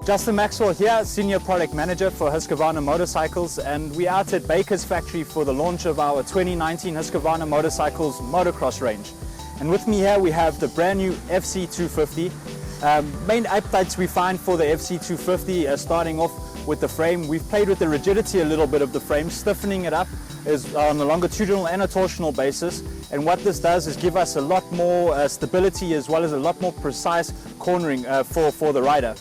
Justin Maxwell here, Senior Product Manager for Husqvarna Motorcycles, and we're out at Baker's factory for the launch of our 2019 Husqvarna Motorcycles Motocross range. And with me here we have the brand new FC250. Main updates we find for the FC250 starting off with the frame. We've played with the rigidity a little bit of the frame, stiffening it up is on a longitudinal and a torsional basis. And what this does is give us a lot more stability as well as a lot more precise cornering for the rider.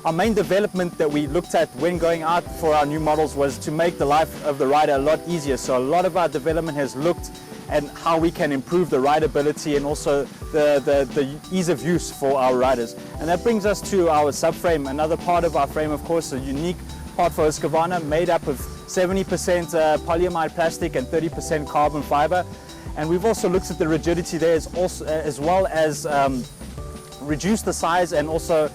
Our main development that we looked at when going out for our new models was to make the life of the rider a lot easier. So a lot of our development has looked at how we can improve the rideability and also the ease of use for our riders. And that brings us to our subframe, another part of our frame, of course, a unique part for Husqvarna, made up of 70% polyamide plastic and 30% carbon fiber. And we've also looked at the rigidity there as well as reduce the size and also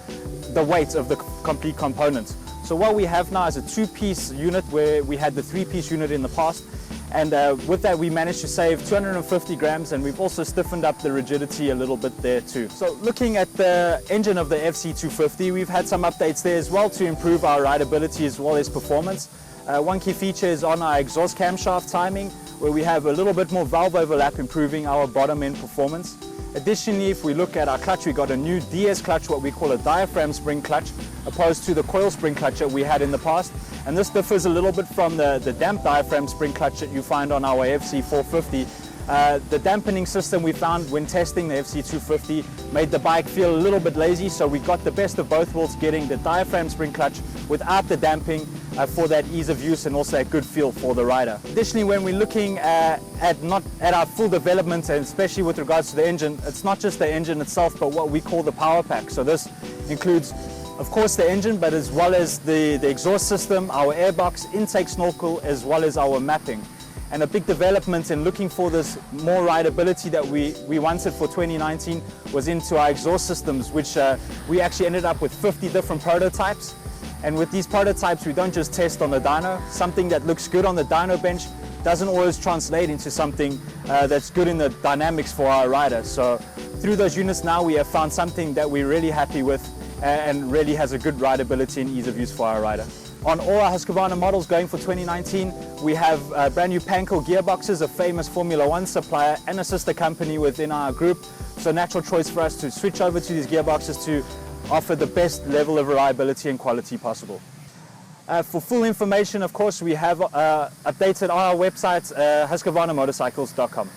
the weight of the complete components. So what we have now is a two-piece unit where we had the three-piece unit in the past, and with that we managed to save 250 grams, and we've also stiffened up the rigidity a little bit there too. So looking at the engine of the FC250, we've had some updates there as well to improve our rideability as well as performance. One key feature is on our exhaust camshaft timing, where we have a little bit more valve overlap, improving our bottom end performance. Additionally, if we look at our clutch, we got a new DS clutch, what we call a diaphragm spring clutch, opposed to the coil spring clutch that we had in the past. And this differs a little bit from the damp diaphragm spring clutch that you find on our FC450. The dampening system we found when testing the FC250 made the bike feel a little bit lazy, so we got the best of both worlds, getting the diaphragm spring clutch without the damping for that ease of use and also a good feel for the rider. Additionally, when we're looking at our full development, and especially with regards to the engine, it's not just the engine itself but what we call the power pack. So this includes of course the engine, but as well as the exhaust system, our airbox, intake snorkel, as well as our mapping. And a big development in looking for this more rideability that we wanted for 2019 was into our exhaust systems, which we actually ended up with 50 different prototypes. And with these prototypes, we don't just test on the dyno. Something that looks good on the dyno bench doesn't always translate into something that's good in the dynamics for our rider. So through those units now, we have found something that we're really happy with and really has a good rideability and ease of use for our rider. On all our Husqvarna models going for 2019, we have brand new Panco Gearboxes, a famous Formula One supplier and a sister company within our group. So natural choice for us to switch over to these gearboxes to offer the best level of reliability and quality possible. For full information, of course, we have updated on our website, husqvarnamotorcycles.com.